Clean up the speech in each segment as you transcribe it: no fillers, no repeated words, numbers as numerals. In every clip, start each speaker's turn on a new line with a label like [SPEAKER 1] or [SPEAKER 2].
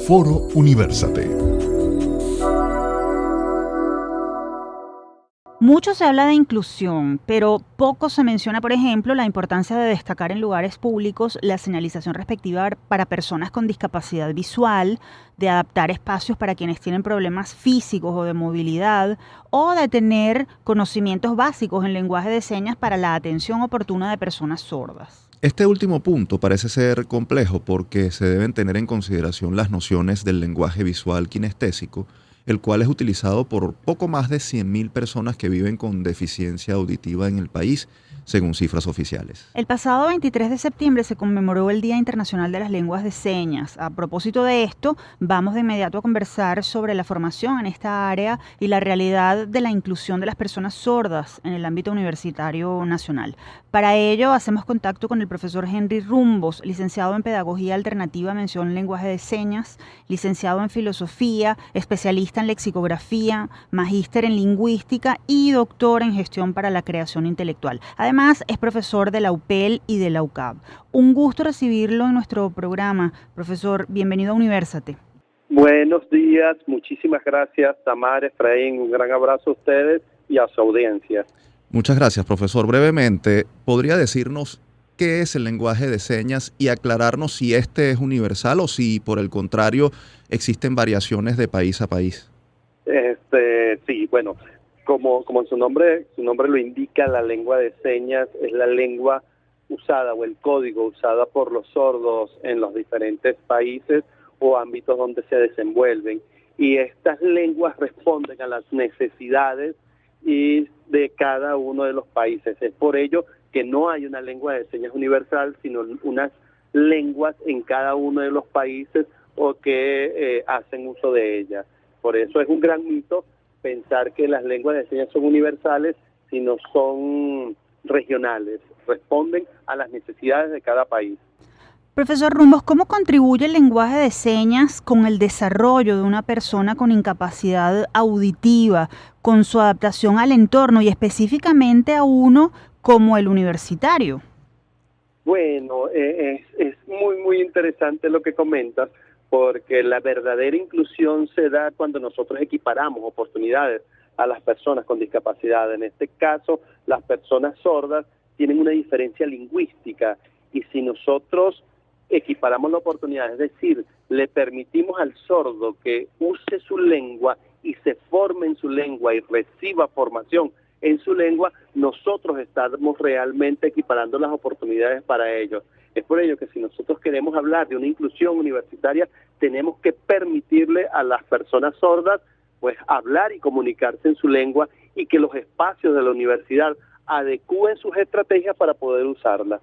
[SPEAKER 1] Foro Universate.
[SPEAKER 2] Mucho se habla de inclusión, pero poco se menciona, por ejemplo, la importancia de destacar en lugares públicos la señalización respectiva para personas con discapacidad visual, de adaptar espacios para quienes tienen problemas físicos o de movilidad, o de tener conocimientos básicos en lenguaje de señas para la atención oportuna de personas sordas.
[SPEAKER 3] Este último punto parece ser complejo porque se deben tener en consideración las nociones del lenguaje visual kinestésico, el cual es utilizado por poco más de 100.000 personas que viven con deficiencia auditiva en el país, según cifras oficiales.
[SPEAKER 2] El pasado 23 de septiembre se conmemoró el Día Internacional de las Lenguas de Señas. A propósito de esto, vamos de inmediato a conversar sobre la formación en esta área y la realidad de la inclusión de las personas sordas en el ámbito universitario nacional. Para ello, hacemos contacto con el profesor Henry Rumbos, licenciado en Pedagogía Alternativa, mención Lenguaje de Señas, licenciado en Filosofía, especialista en Lexicografía, magíster en Lingüística y doctor en Gestión para la Creación Intelectual. Además, es profesor de la UPEL y de la UCAB. Un gusto recibirlo en nuestro programa. Profesor, bienvenido a Universate.
[SPEAKER 4] Buenos días, muchísimas gracias, Tamara, Efraín, un gran abrazo a ustedes y a su audiencia.
[SPEAKER 3] Muchas gracias, profesor. Brevemente, ¿podría decirnos qué es el lenguaje de señas y aclararnos si este es universal o si, por el contrario, existen variaciones de país a país?
[SPEAKER 4] Sí, bueno, como su nombre lo indica, la lengua de señas es la lengua usada o el código usada por los sordos en los diferentes países o ámbitos donde se desenvuelven. Y estas lenguas responden a las necesidades y de cada uno de los países. Es por ello que no hay una lengua de señas universal, sino unas lenguas en cada uno de los países o que hacen uso de ellas. Por eso es un gran mito pensar que las lenguas de señas son universales, sino son regionales, responden a las necesidades de cada país.
[SPEAKER 2] Profesor Rumbos, ¿cómo contribuye el lenguaje de señas con el desarrollo de una persona con incapacidad auditiva, con su adaptación al entorno y específicamente a uno como el universitario?
[SPEAKER 4] Bueno, es muy interesante lo que comentas, porque la verdadera inclusión se da cuando nosotros equiparamos oportunidades a las personas con discapacidad. En este caso, las personas sordas tienen una diferencia lingüística y si nosotros equiparamos la oportunidad, es decir, le permitimos al sordo que use su lengua y se forme en su lengua y reciba formación en su lengua, nosotros estamos realmente equiparando las oportunidades para ellos. Es por ello que si nosotros queremos hablar de una inclusión universitaria, tenemos que permitirle a las personas sordas pues hablar y comunicarse en su lengua y que los espacios de la universidad adecúen sus estrategias para poder usarla.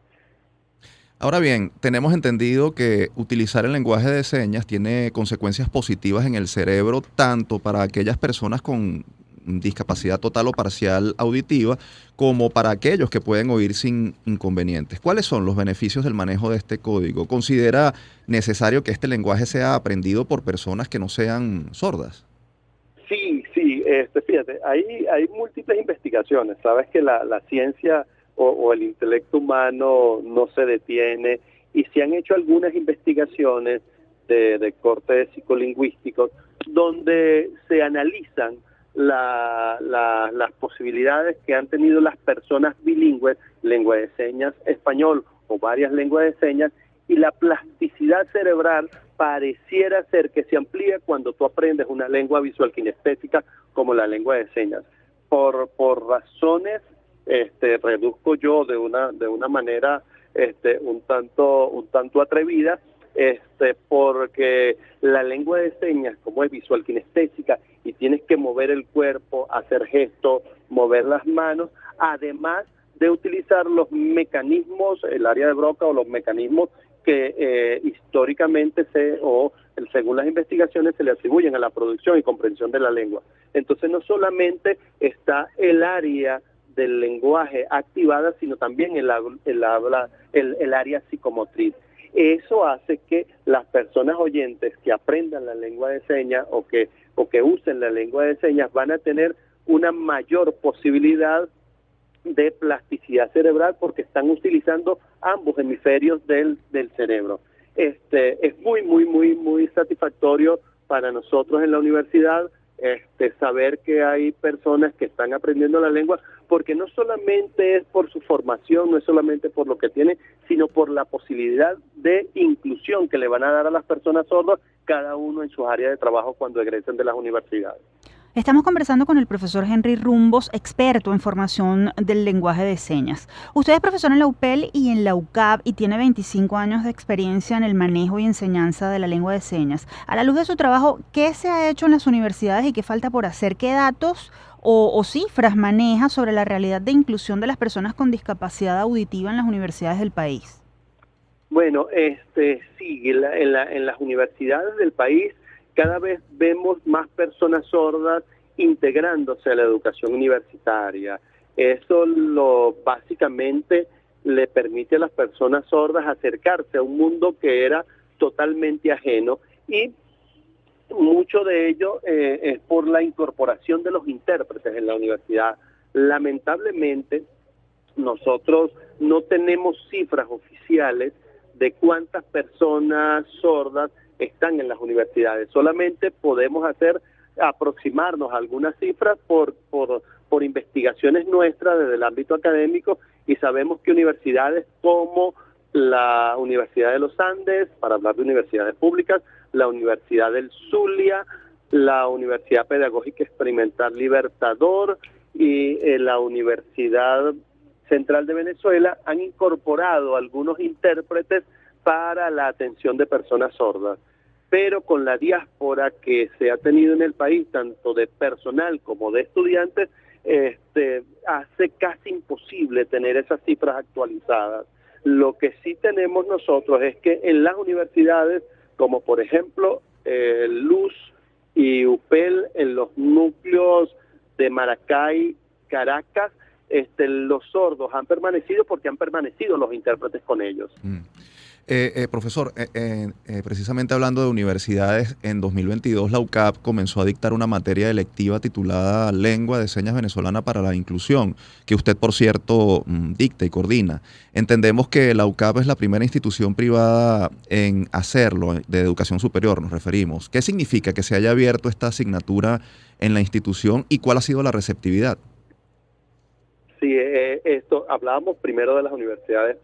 [SPEAKER 3] Ahora bien, tenemos entendido que utilizar el lenguaje de señas tiene consecuencias positivas en el cerebro, tanto para aquellas personas con discapacidad total o parcial auditiva, como para aquellos que pueden oír sin inconvenientes. ¿Cuáles son los beneficios del manejo de este código? ¿Considera necesario que este lenguaje sea aprendido por personas que no sean sordas?
[SPEAKER 4] Sí, fíjate, hay múltiples investigaciones. Sabes que la ciencia o el intelecto humano no se detiene y se han hecho algunas investigaciones de corte psicolingüístico donde se analizan las posibilidades que han tenido las personas bilingües, lengua de señas español o varias lenguas de señas, y la plasticidad cerebral pareciera ser que se amplía cuando tú aprendes una lengua visual kinestésica como la lengua de señas. Por razones reduzco yo de una manera un tanto atrevida, porque la lengua de señas, como es visual kinestésica y tienes que mover el cuerpo, hacer gestos, mover las manos, además de utilizar los mecanismos, el área de Broca o los mecanismos que históricamente según las investigaciones se le atribuyen a la producción y comprensión de la lengua. Entonces no solamente está el área del lenguaje activada, sino también el área psicomotriz. Eso hace que las personas oyentes que aprendan la lengua de señas o que usen la lengua de señas van a tener una mayor posibilidad de plasticidad cerebral porque están utilizando ambos hemisferios del cerebro. es muy satisfactorio para nosotros en la universidad saber que hay personas que están aprendiendo la lengua, porque no solamente es por su formación, no es solamente por lo que tiene, sino por la posibilidad de inclusión que le van a dar a las personas sordas, cada uno en sus áreas de trabajo cuando egresen de las universidades.
[SPEAKER 2] Estamos conversando con el profesor Henry Rumbos, experto en formación del lenguaje de señas. Usted es profesor en la UPEL y en la UCAP y tiene 25 años de experiencia en el manejo y enseñanza de la lengua de señas. A la luz de su trabajo, ¿qué se ha hecho en las universidades y qué falta por hacer? ¿Qué datos o cifras maneja sobre la realidad de inclusión de las personas con discapacidad auditiva en las universidades del país?
[SPEAKER 4] Bueno, sí, en las universidades del país cada vez vemos más personas sordas integrándose a la educación universitaria. Eso básicamente le permite a las personas sordas acercarse a un mundo que era totalmente ajeno, y mucho de ello es por la incorporación de los intérpretes en la universidad. Lamentablemente, nosotros no tenemos cifras oficiales de cuántas personas sordas están en las universidades. Solamente podemos aproximarnos a algunas cifras por investigaciones nuestras desde el ámbito académico, y sabemos que universidades como la Universidad de los Andes, para hablar de universidades públicas, la Universidad del Zulia, la Universidad Pedagógica Experimental Libertador y la Universidad Central de Venezuela han incorporado algunos intérpretes para la atención de personas sordas. Pero con la diáspora que se ha tenido en el país, tanto de personal como de estudiantes, hace casi imposible tener esas cifras actualizadas. Lo que sí tenemos nosotros es que en las universidades, como por ejemplo Luz y UPEL, en los núcleos de Maracay, Caracas, los sordos han permanecido porque han permanecido los intérpretes con ellos.
[SPEAKER 3] Profesor, precisamente hablando de universidades, en 2022 la UCAP comenzó a dictar una materia electiva titulada Lengua de Señas Venezolana para la Inclusión, que usted, por cierto, dicta y coordina. Entendemos que la UCAP es la primera institución privada en hacerlo, de educación superior nos referimos. ¿Qué significa que se haya abierto esta asignatura en la institución y cuál ha sido la receptividad?
[SPEAKER 4] Sí, hablábamos primero de las universidades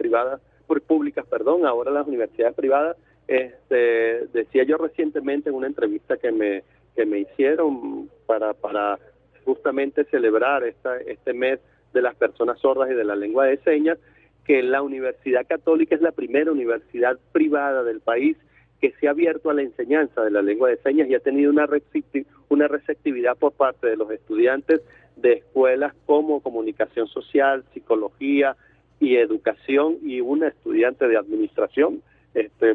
[SPEAKER 4] públicas, ahora las universidades privadas. Decía yo recientemente en una entrevista que me hicieron para justamente celebrar este mes de las personas sordas y de la lengua de señas, que la Universidad Católica es la primera universidad privada del país que se ha abierto a la enseñanza de la lengua de señas y ha tenido una receptividad por parte de los estudiantes de escuelas como comunicación social, psicología y educación, y una estudiante de administración,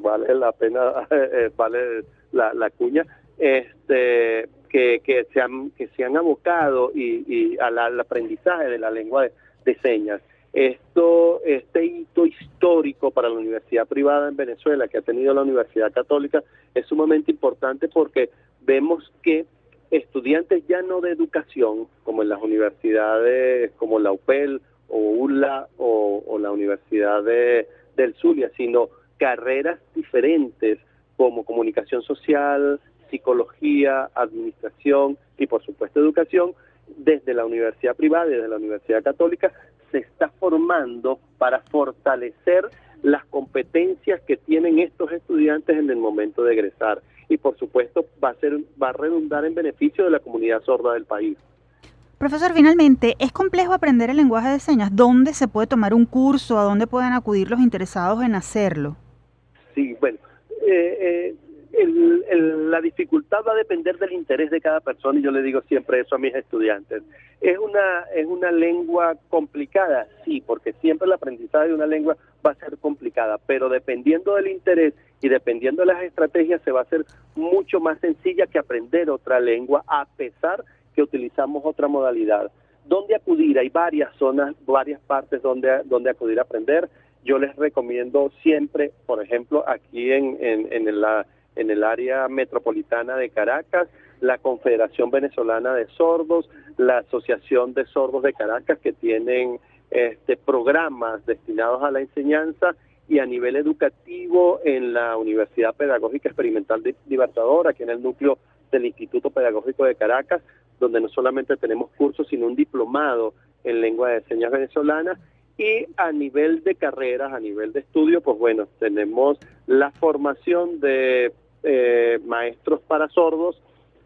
[SPEAKER 4] vale la pena, vale la cuña, que se han abocado y al aprendizaje de la lengua de señas. Este hito histórico para la universidad privada en Venezuela que ha tenido la Universidad Católica es sumamente importante, porque vemos que estudiantes ya no de educación, como en las universidades como la UPEL o ULA o la Universidad del Zulia, sino carreras diferentes como comunicación social, psicología, administración y por supuesto educación, desde la universidad privada y desde la Universidad Católica se está formando para fortalecer las competencias que tienen estos estudiantes en el momento de egresar, y por supuesto va a redundar en beneficio de la comunidad sorda del país.
[SPEAKER 2] Profesor, finalmente, ¿es complejo aprender el lenguaje de señas? ¿Dónde se puede tomar un curso? ¿A dónde pueden acudir los interesados en hacerlo?
[SPEAKER 4] Sí, bueno, la dificultad va a depender del interés de cada persona, y yo le digo siempre eso a mis estudiantes. ¿Es una lengua complicada? Sí, porque siempre el aprendizaje de una lengua va a ser complicada, pero dependiendo del interés y dependiendo de las estrategias se va a hacer mucho más sencilla que aprender otra lengua, a pesar que utilizamos otra modalidad. ¿Dónde acudir? Hay varias zonas, varias partes donde acudir a aprender. Yo les recomiendo siempre, por ejemplo, aquí en el área metropolitana de Caracas, la Confederación Venezolana de Sordos, la Asociación de Sordos de Caracas, que tienen programas destinados a la enseñanza, y a nivel educativo en la Universidad Pedagógica Experimental de Libertador, aquí en el núcleo del Instituto Pedagógico de Caracas, donde no solamente tenemos cursos, sino un diplomado en lengua de señas venezolana. Y a nivel de carreras, a nivel de estudio, pues bueno, tenemos la formación de maestros para sordos,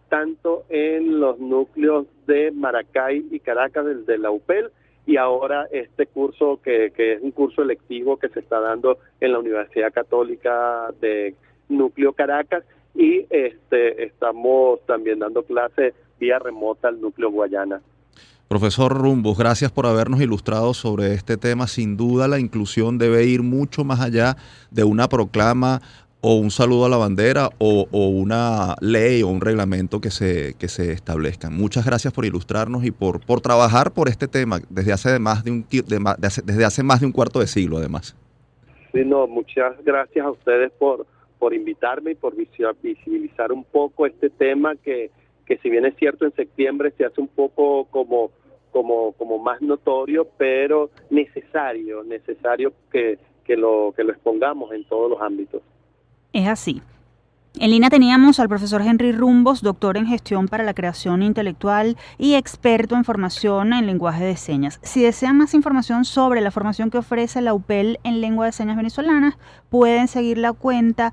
[SPEAKER 4] tanto en los núcleos de Maracay y Caracas de la UPEL, y ahora este curso que es un curso electivo que se está dando en la Universidad Católica de Núcleo Caracas, y estamos también dando clases vía remota al Núcleo Guayana.
[SPEAKER 3] Profesor Rumbos, gracias por habernos ilustrado sobre este tema. Sin duda la inclusión debe ir mucho más allá de una proclama o un saludo a la bandera o una ley o un reglamento que se establezcan. Muchas gracias por ilustrarnos y por trabajar por este tema desde hace más de un cuarto de siglo, además.
[SPEAKER 4] Sí, no, muchas gracias a ustedes por invitarme y por visibilizar un poco este tema que si bien es cierto en septiembre se hace un poco como más notorio, pero necesario que lo expongamos en todos los ámbitos.
[SPEAKER 2] Es así. En línea teníamos al profesor Henry Rumbos, doctor en gestión para la creación intelectual y experto en formación en lenguaje de señas. Si desean más información sobre la formación que ofrece la UPEL en lengua de señas venezolanas, pueden seguir la cuenta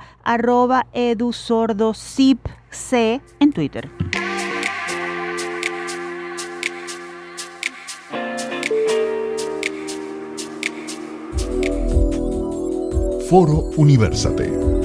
[SPEAKER 2] @edusordocipc en Twitter.
[SPEAKER 1] Foro Universate.